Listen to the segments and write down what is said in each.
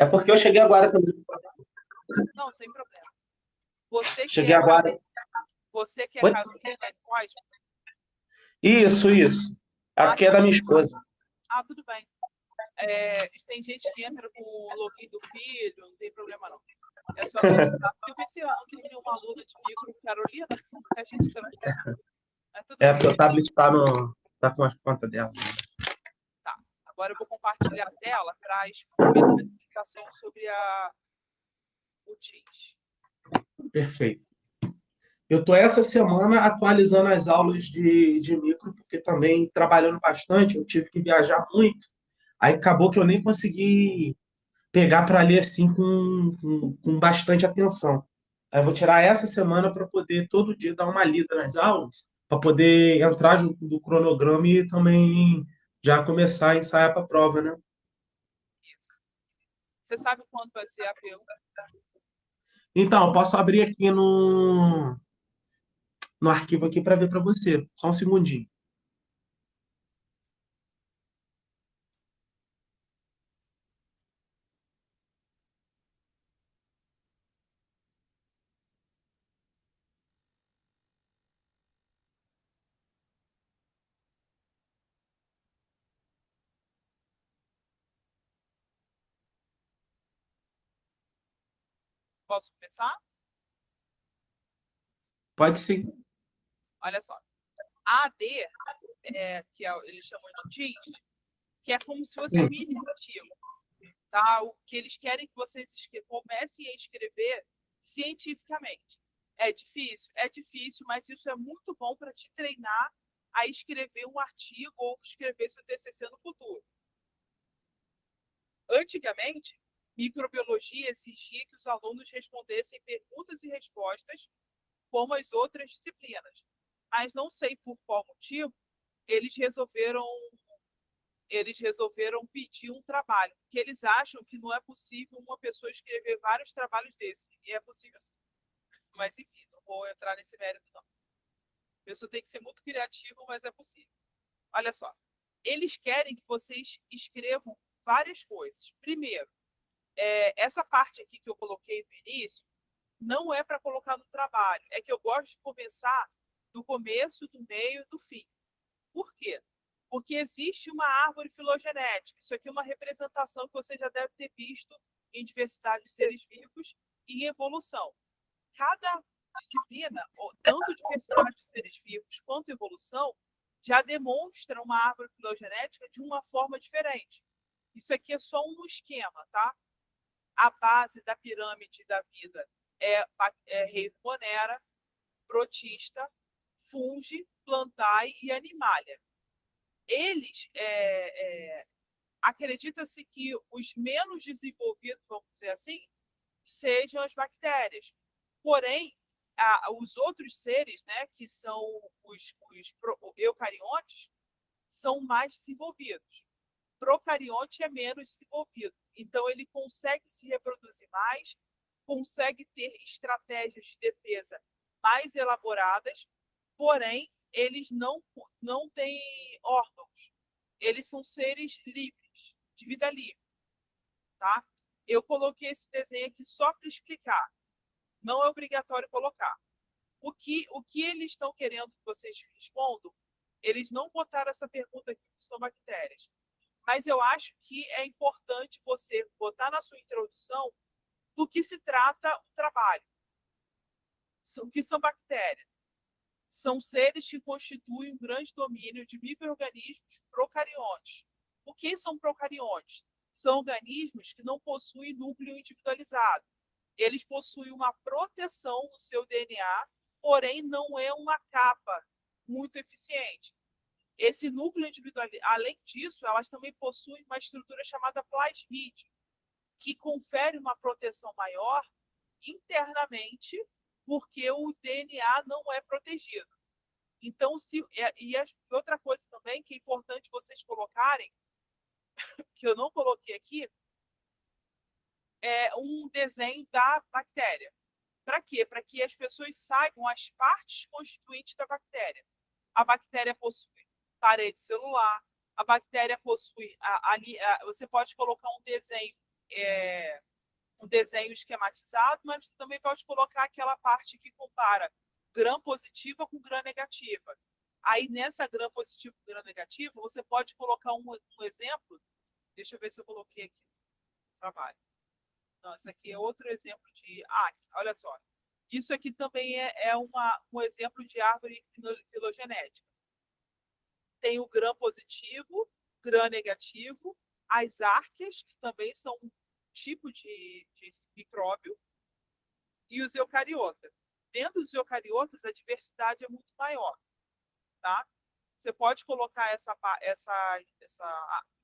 É porque eu cheguei agora também. Não, sem problema. Você que Cheguei é, agora. você que é Oi? Carolina Cosme? Isso. Ah, Aqui é da minha esposa. tudo bem. Tem gente que entra com o login do filho, não tem problema não. É só perguntar. Eu pensei, não tem nenhuma aluna de micro Carolina, a gente também. Mas tudo É bem. porque o tablet tá com as contas dela. Tá. Agora eu vou compartilhar a tela para começar a explicação sobre o Teams. Perfeito. Eu estou essa semana atualizando as aulas de micro, porque também trabalhando bastante, eu tive que viajar muito. Aí acabou que eu nem consegui pegar para ler assim com bastante atenção. Aí eu vou tirar essa semana para poder todo dia dar uma lida nas aulas, para poder entrar junto do cronograma e também já começar a ensaiar para a prova, né? Isso. Você sabe quando vai ser a P1? Então, eu posso abrir aqui no arquivo aqui para ver para você. Só um segundinho. Posso começar? Pode sim. Olha só. A AD, que eles chamam de Teams, que é como se fosse um Sim. mini artigo. Tá? O que eles querem que vocês comecem a escrever cientificamente. É difícil, mas isso é muito bom para te treinar a escrever um artigo ou escrever seu TCC no futuro. Antigamente, microbiologia exigia que os alunos respondessem perguntas e respostas como as outras disciplinas. Mas não sei por qual motivo eles resolveram pedir um trabalho, porque eles acham que não é possível uma pessoa escrever vários trabalhos desses. E é possível sim. Mas, enfim, não vou entrar nesse mérito, não. A pessoa tem que ser muito criativa, mas é possível. Olha só. Eles querem que vocês escrevam várias coisas. Primeiro, essa parte aqui que eu coloquei no início não é para colocar no trabalho. É que eu gosto de começar do começo, do meio e do fim. Por quê? Porque existe uma árvore filogenética. Isso aqui é uma representação que você já deve ter visto em diversidade de seres vivos e em evolução. Cada disciplina, tanto diversidade de seres vivos quanto evolução, já demonstra uma árvore filogenética de uma forma diferente. Isso aqui é só um esquema, tá? A base da pirâmide da vida é reino Monera, protista, fungi, plantae e animalia. Eles acredita-se que os menos desenvolvidos, vamos dizer assim, sejam as bactérias. Porém, os outros seres, né, que são os eucariontes, são mais desenvolvidos. Procarionte é menos desenvolvido. Então, ele consegue se reproduzir mais, consegue ter estratégias de defesa mais elaboradas, porém, eles não têm órgãos. Eles são seres livres, de vida livre. Tá? Eu coloquei esse desenho aqui só para explicar. Não é obrigatório colocar. O que eles estão querendo que vocês respondam, eles não botaram essa pergunta aqui, que são bactérias. Mas eu acho que é importante você botar na sua introdução do que se trata o trabalho. O que são bactérias? São seres que constituem um grande domínio de micro-organismos procariontes. O que são procariontes? São organismos que não possuem núcleo individualizado. Eles possuem uma proteção no seu DNA, porém não é uma capa muito eficiente. Esse núcleo individualizado, além disso, elas também possuem uma estrutura chamada plasmídio, que confere uma proteção maior internamente, porque o DNA não é protegido. Então, outra coisa também que é importante vocês colocarem, que eu não coloquei aqui, é um desenho da bactéria. Para quê? Para que as pessoas saibam as partes constituintes da bactéria. A bactéria possui parede celular, a bactéria possui... você pode colocar um desenho um desenho esquematizado, mas você também pode colocar aquela parte que compara gram positiva com gram negativa. Aí, nessa gram positiva e gram negativa, você pode colocar um exemplo. Deixa eu ver se eu coloquei aqui no trabalho. Não, esse aqui é outro exemplo de... olha só. Isso aqui também é um exemplo de árvore filogenética. Tem o gram positivo, gram negativo, as árqueas, que também são um tipo de micróbio, e os eucariotas. Dentro dos eucariotas, a diversidade é muito maior. Tá? Você pode colocar essa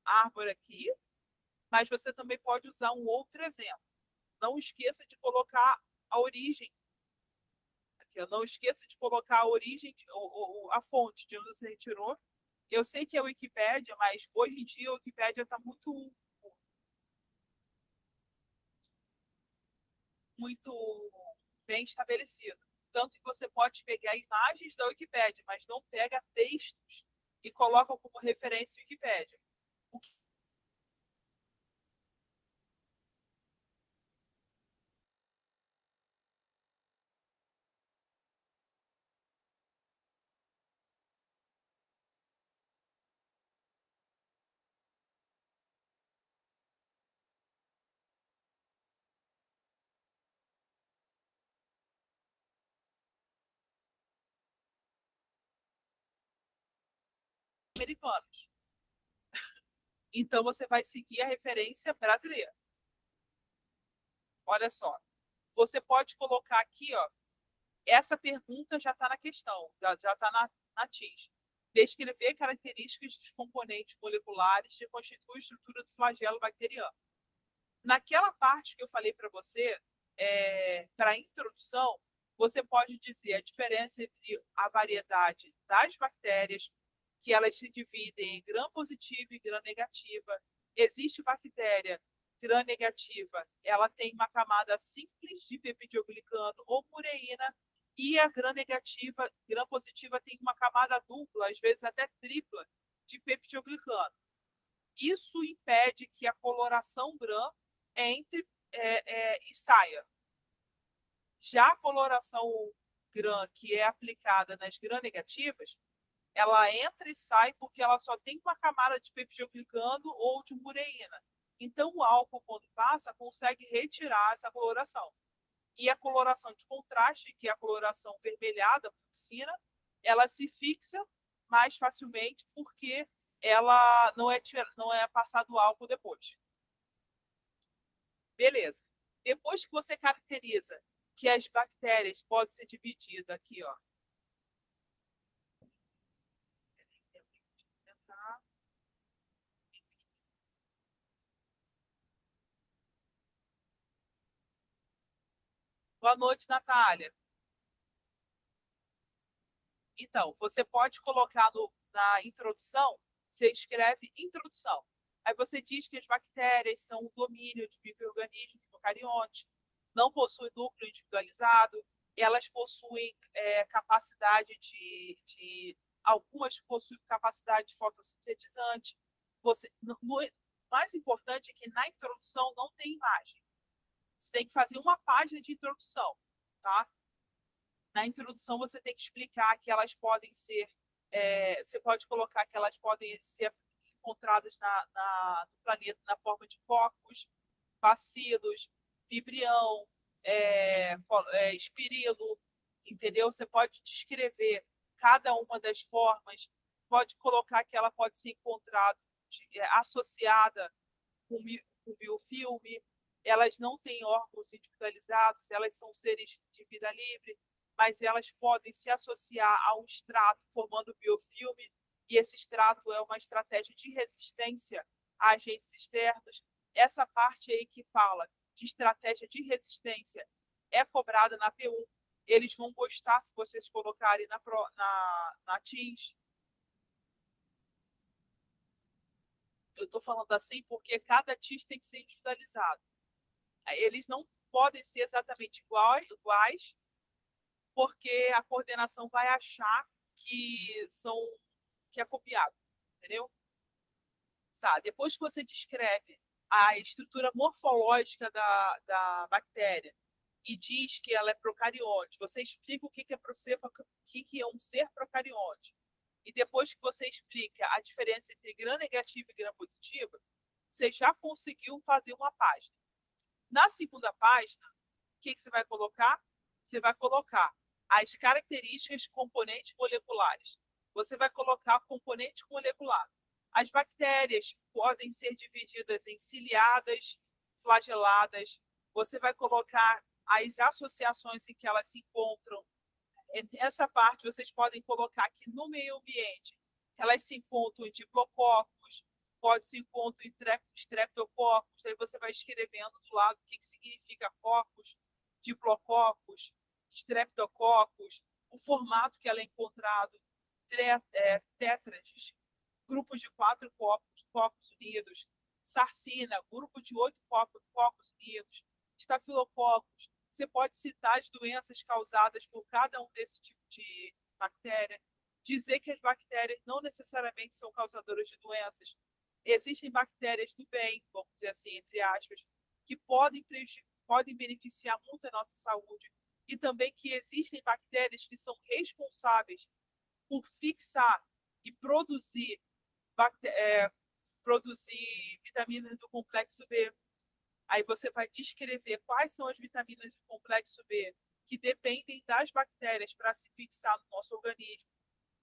árvore aqui, mas você também pode usar um outro exemplo. Não esqueça de colocar a origem. Aqui, não esqueça de colocar a origem, a fonte de onde você retirou. Eu sei que é a Wikipédia, mas hoje em dia a Wikipédia está muito bem estabelecida. Tanto que você pode pegar imagens da Wikipédia, mas não pega textos e coloca como referência Wikipédia. Americanos. Então você vai seguir a referência brasileira. Olha só. Você pode colocar aqui, ó, essa pergunta já está na questão, já está na TIS. Descrever características dos componentes moleculares que constituem a estrutura do flagelo bacteriano. Naquela parte que eu falei para você, para a introdução, você pode dizer a diferença entre a variedade das bactérias, que elas se dividem em gram positiva e gram negativa. Existe bactéria gram negativa, ela tem uma camada simples de peptidoglicano ou mureína, e a gram negativa, gram positiva, tem uma camada dupla, às vezes até tripla, de peptidoglicano. Isso impede que a coloração gram entre e saia. Já a coloração gram, que é aplicada nas gram negativas, ela entra e sai porque ela só tem uma camada de peptidoglicano ou de mureína. Então, o álcool, quando passa, consegue retirar essa coloração. E a coloração de contraste, que é a coloração vermelhada, fucsina, ela se fixa mais facilmente porque ela não é passado álcool depois. Beleza. Depois que você caracteriza que as bactérias podem ser divididas aqui, ó. Boa noite, Natália. Então, você pode colocar na introdução, você escreve introdução. Aí você diz que as bactérias são um domínio de micro-organismos procariontes, não possuem núcleo individualizado, elas possuem capacidade algumas possuem capacidade de fotossintetizante. Mais importante é que na introdução não tem imagem. Você tem que fazer uma página de introdução, tá? Na introdução você tem que explicar que elas podem ser, você pode colocar que elas podem ser encontradas no planeta na forma de cocos, bacilos, vibrião, espirilo, entendeu? Você pode descrever cada uma das formas, pode colocar que ela pode ser encontrada, associada com biofilme, elas não têm órgãos individualizados, elas são seres de vida livre, mas elas podem se associar a um extrato formando biofilme, e esse extrato é uma estratégia de resistência a agentes externos. Essa parte aí que fala de estratégia de resistência é cobrada na P1. Eles vão gostar se vocês colocarem na TIS. Eu estou falando assim porque cada TIS tem que ser individualizado. Eles não podem ser exatamente iguais, porque a coordenação vai achar que é copiado, entendeu? Tá, depois que você descreve a estrutura morfológica da bactéria e diz que ela é procarionte, você explica o que é um ser procarionte, e depois que você explica a diferença entre gram-negativo e gram-positivo, você já conseguiu fazer uma página. Na segunda página, o que você vai colocar? Você vai colocar as características componentes moleculares. Você vai colocar componente molecular. As bactérias podem ser divididas em ciliadas, flageladas. Você vai colocar as associações em que elas se encontram. Essa parte vocês podem colocar que no meio ambiente elas se encontram em diplococos, pode se encontrar em streptococos, aí você vai escrevendo do lado o que significa cocos, diplococos, streptococos, o formato que ela é encontrado, tétrades, grupo de 4 cocos unidos, sarcina, grupo de 8 cocos unidos, estafilococos. Você pode citar as doenças causadas por cada um desse tipo de bactéria, dizer que as bactérias não necessariamente são causadoras de doenças. Existem bactérias do bem, vamos dizer assim, entre aspas, que podem beneficiar muito a nossa saúde, e também que existem bactérias que são responsáveis por fixar e produzir vitaminas do complexo B. Aí você vai descrever quais são as vitaminas do complexo B que dependem das bactérias para se fixar no nosso organismo.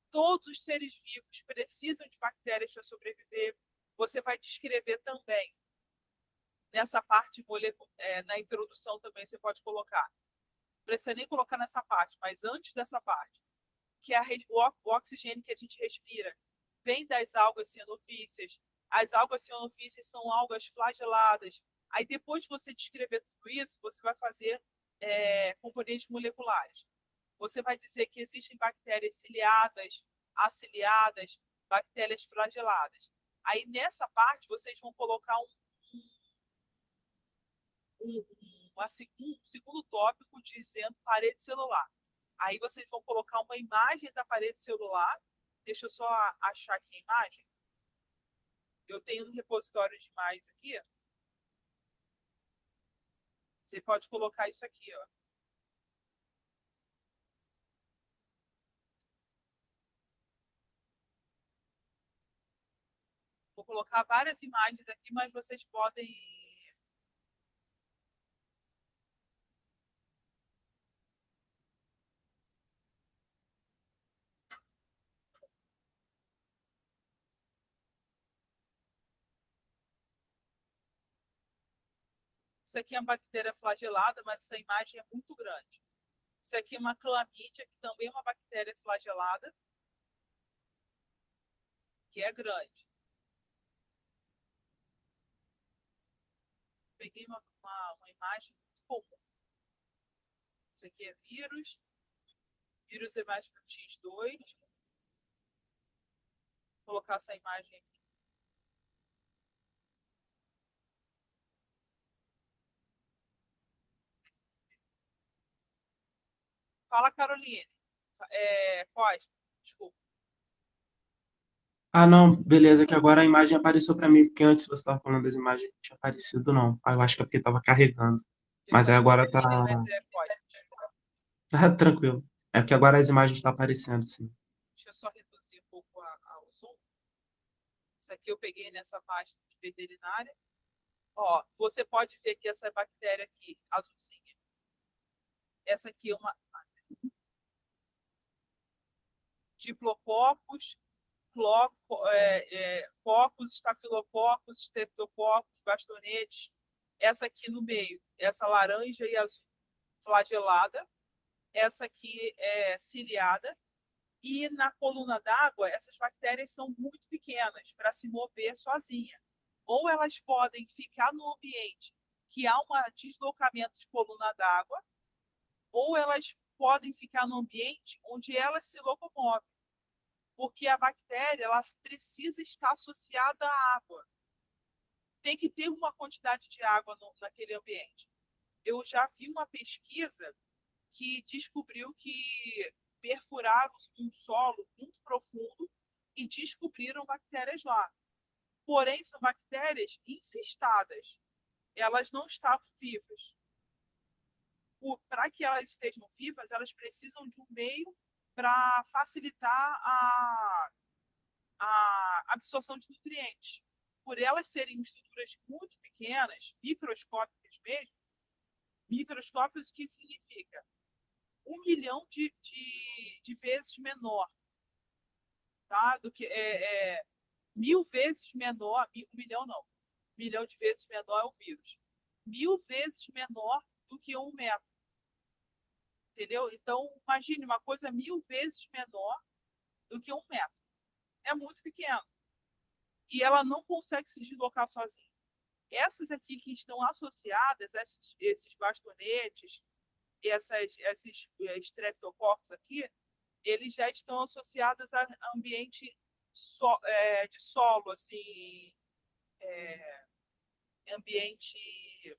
Todos os seres vivos precisam de bactérias para sobreviver. Você vai descrever também, nessa parte, na introdução também você pode colocar. Não precisa nem colocar nessa parte, mas antes dessa parte, que o oxigênio que a gente respira vem das algas cianofíceas. As algas cianofíceas são algas flageladas. Aí, depois de você descrever tudo isso, você vai fazer componentes moleculares. Você vai dizer que existem bactérias ciliadas, aciliadas, bactérias flageladas. Aí, nessa parte, vocês vão colocar um segundo tópico dizendo parede celular. Aí vocês vão colocar uma imagem da parede celular. Deixa eu só achar aqui a imagem. Eu tenho um repositório de imagens aqui. Você pode colocar isso aqui, ó. Vou colocar várias imagens aqui, mas vocês podem. Isso aqui é uma bactéria flagelada, mas essa imagem é muito grande. Isso aqui é uma clamídia, que também é uma bactéria flagelada, que é grande. Peguei uma imagem muito comum. Isso aqui é vírus. Vírus é mais para o TIS2. Vou colocar essa imagem aqui. Fala, Caroline. Pode, desculpa. Ah, não, beleza, que agora a imagem apareceu para mim, porque antes você estava falando das imagens não tinha aparecido, não. Ah, eu acho que é porque estava carregando. Eu Mas aí também agora tá. coloquei, mas pode. Tá tranquilo. É porque agora as imagens estão aparecendo, sim. Deixa eu só reduzir um pouco o zoom. Isso aqui eu peguei nessa página de veterinária. Ó, você pode ver que essa bactéria aqui, azulzinha, essa aqui é uma diplococos, cocos, estafilococos, streptococos, bastonetes. Essa aqui no meio, essa laranja e azul flagelada. Essa aqui é ciliada. E na coluna d'água, essas bactérias são muito pequenas para se mover sozinha. Ou elas podem ficar no ambiente que há um deslocamento de coluna d'água, ou elas podem ficar no ambiente onde elas se locomovem, porque a bactéria ela precisa estar associada à água. Tem que ter uma quantidade de água naquele ambiente. Eu já vi uma pesquisa que descobriu que perfuraram um solo muito profundo e descobriram bactérias lá. Porém, são bactérias encistadas. Elas não estavam vivas. Para que elas estejam vivas, elas precisam de um meio para facilitar a absorção de nutrientes. Por elas serem estruturas muito pequenas, microscópicas mesmo, microscópicos, o que significa? 1 milhão de vezes menor, tá? Do que 1.000 vezes menor, 1 milhão não, 1 milhão de vezes menor é o vírus, 1.000 vezes menor do que 1 metro, entendeu? Então, imagine uma coisa 1.000 vezes menor do que 1 metro. É muito pequeno. E ela não consegue se deslocar sozinha. Essas aqui que estão associadas, esses bastonetes, esses streptococcus aqui, eles já estão associados a ambiente de solo, assim, ambiente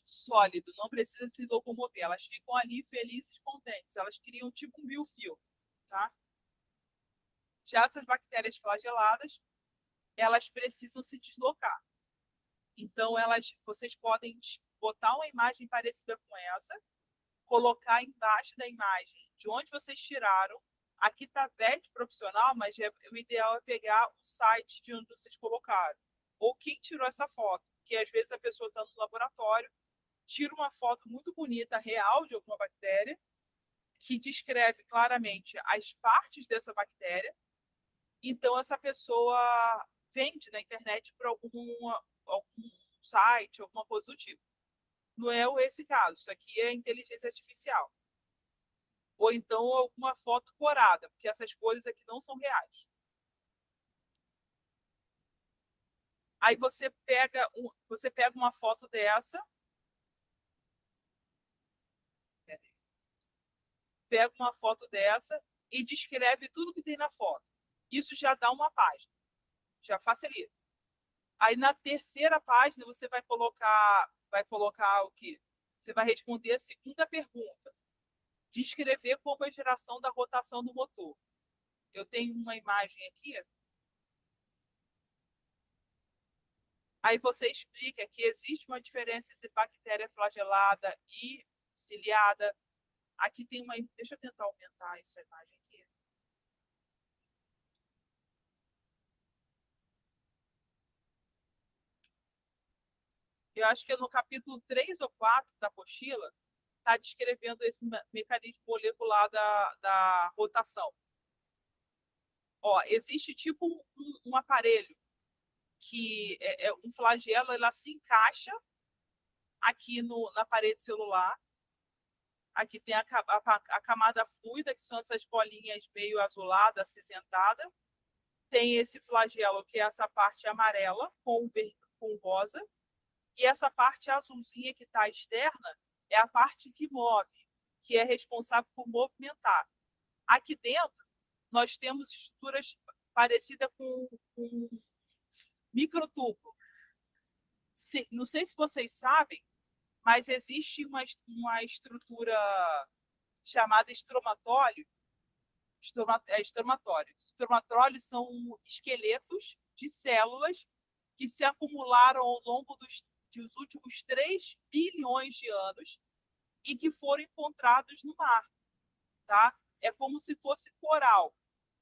sólido, não precisa se locomover. Elas ficam ali felizes, contentes. Elas criam tipo um biofilme, tá? Já essas bactérias flageladas, elas precisam se deslocar. Então, vocês podem botar uma imagem parecida com essa, colocar embaixo da imagem de onde vocês tiraram. Aqui está VET profissional, mas o ideal é pegar o site de onde vocês colocaram. Ou quem tirou essa foto. Porque às vezes a pessoa está no laboratório, tira uma foto muito bonita, real, de alguma bactéria, que descreve claramente as partes dessa bactéria. Então, essa pessoa vende na internet para algum site, alguma coisa do tipo. Não é esse caso. Isso aqui é inteligência artificial. Ou então alguma foto corada, porque essas cores aqui não são reais. Aí você pega uma foto dessa, e descreve tudo que tem na foto. Isso já dá uma página, já facilita. Aí na terceira página você vai colocar o quê? Você vai responder a segunda pergunta. Descrever como é a geração da rotação do motor. Eu tenho uma imagem aqui. Aí você explica que existe uma diferença entre bactéria flagelada e ciliada. Aqui tem uma. Deixa eu tentar aumentar essa imagem aqui. Eu acho que é no capítulo 3 ou 4 da apostila, está descrevendo esse mecanismo molecular da rotação. Ó, existe tipo um aparelho que é um flagelo, ela se encaixa aqui na parede celular. Aqui tem a camada fluida, que são essas bolinhas meio azulada, acinzentada. Tem esse flagelo, que é essa parte amarela com rosa. E essa parte azulzinha que está externa é a parte que move, que é responsável por movimentar. Aqui dentro, nós temos estruturas parecidas com microtubo. Não sei se vocês sabem, mas existe uma estrutura chamada estromatólio. Estromatólios são esqueletos de células que se acumularam ao longo dos últimos 3 bilhões de anos e que foram encontrados no mar. Tá? É como se fosse coral,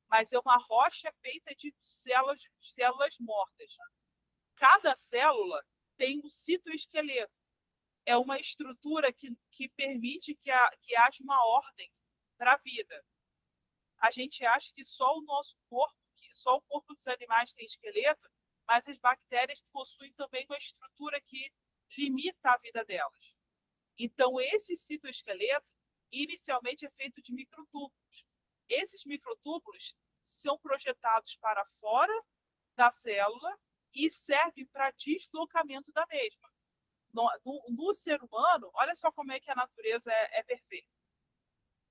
mas é uma rocha feita de células mortas. Cada célula tem um citoesqueleto. É uma estrutura que permite que haja uma ordem para a vida. A gente acha que só o corpo dos animais tem esqueleto, mas as bactérias possuem também uma estrutura que limita a vida delas. Então, esse citoesqueleto, inicialmente, é feito de microtúbulos. Esses microtúbulos são projetados para fora da célula e servem para deslocamento da mesma. No ser humano, olha só como é que a natureza é perfeita.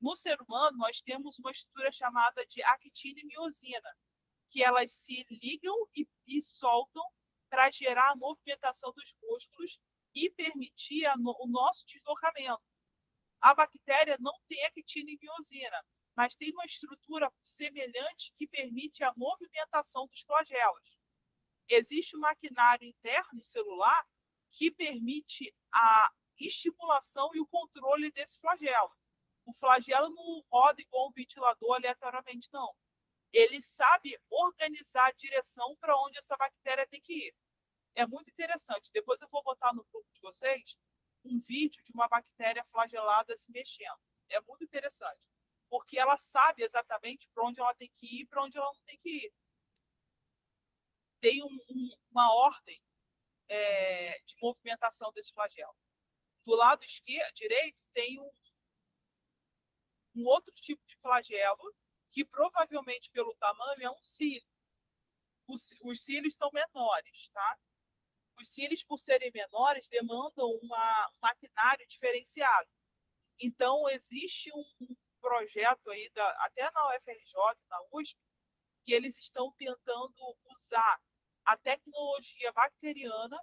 No ser humano, nós temos uma estrutura chamada de actina e miosina, que elas se ligam e soltam para gerar a movimentação dos músculos e permitir o nosso deslocamento. A bactéria não tem actina e miosina, mas tem uma estrutura semelhante que permite a movimentação dos flagelos. Existe um maquinário interno celular que permite a estimulação e o controle desse flagelo. O flagelo não roda igual um ventilador aleatoriamente, não. Ele sabe organizar a direção para onde essa bactéria tem que ir. É muito interessante. Depois eu vou botar no grupo de vocês um vídeo de uma bactéria flagelada se mexendo. É muito interessante, porque ela sabe exatamente para onde ela tem que ir e para onde ela não tem que ir. Tem uma ordem de movimentação desse flagelo. Do lado direito tem um outro tipo de flagelo que provavelmente pelo tamanho é um cílio. Os cílios são menores, tá? Os cílios, por serem menores, demandam um maquinário diferenciado. Então, existe um projeto aí, até na UFRJ, na USP, que eles estão tentando usar a tecnologia bacteriana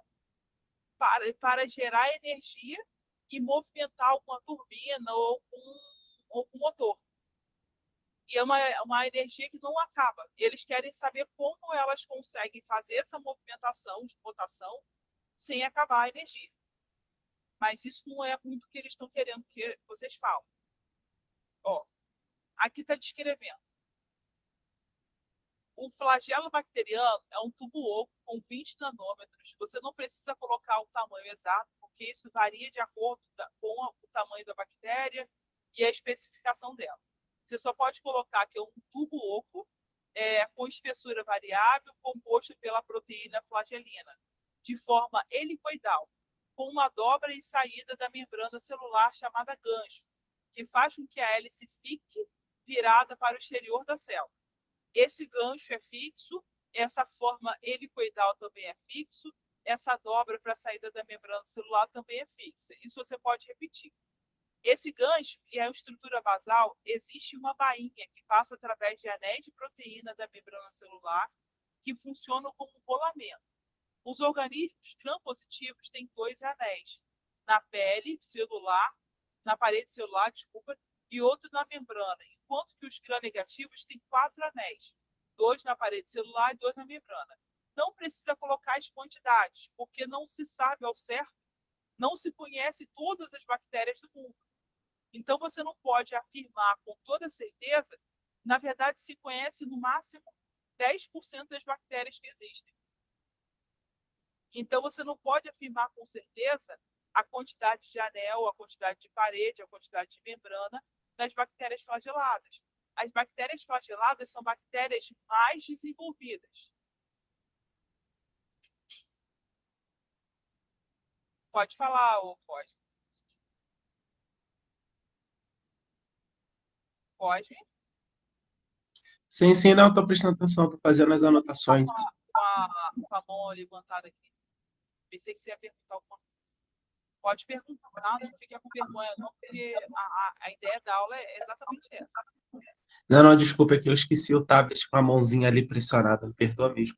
para gerar energia e movimentar alguma turbina ou algum motor. E é uma energia que não acaba. Eles querem saber como elas conseguem fazer essa movimentação de rotação sem acabar a energia. Mas isso não é muito o que eles estão querendo que vocês falem. Ó, aqui está descrevendo. O flagelo bacteriano é um tubo oco com 20 nanômetros. Você não precisa colocar o tamanho exato, porque isso varia de acordo com o tamanho da bactéria e a especificação dela. Você só pode colocar que é um tubo oco com espessura variável, composto pela proteína flagelina, de forma helicoidal, com uma dobra e saída da membrana celular chamada gancho, que faz com que a hélice fique virada para o exterior da célula. Esse gancho é fixo, essa forma helicoidal também é fixo, essa dobra para a saída da membrana celular também é fixa. Isso você pode repetir. Esse gancho, que é a estrutura basal, existe uma bainha que passa através de anéis de proteína da membrana celular que funcionam como um rolamento. Os organismos gram-positivos têm 2 anéis, na pele celular, na parede celular, desculpa, e outro na membrana, enquanto que os gram-negativos têm 4 anéis, 2 na parede celular e 2 na membrana. Não precisa colocar as quantidades, porque não se sabe ao certo, não se conhece todas as bactérias do mundo. Então, você não pode afirmar com toda certeza, na verdade, se conhece no máximo 10% das bactérias que existem. Então, você não pode afirmar com certeza a quantidade de anel, a quantidade de parede, a quantidade de membrana das bactérias flageladas. As bactérias flageladas são bactérias mais desenvolvidas. Pode falar, ou pode? Pode? Sim, sim, não, estou prestando atenção, estou fazendo as anotações. Com a mão levantada aqui. Pensei que você ia perguntar alguma coisa. Pode perguntar, não fique com vergonha, não, porque a ideia da aula é exatamente essa. Não, não, desculpa, é que eu esqueci o tablet com a mãozinha ali pressionada, me perdoa mesmo.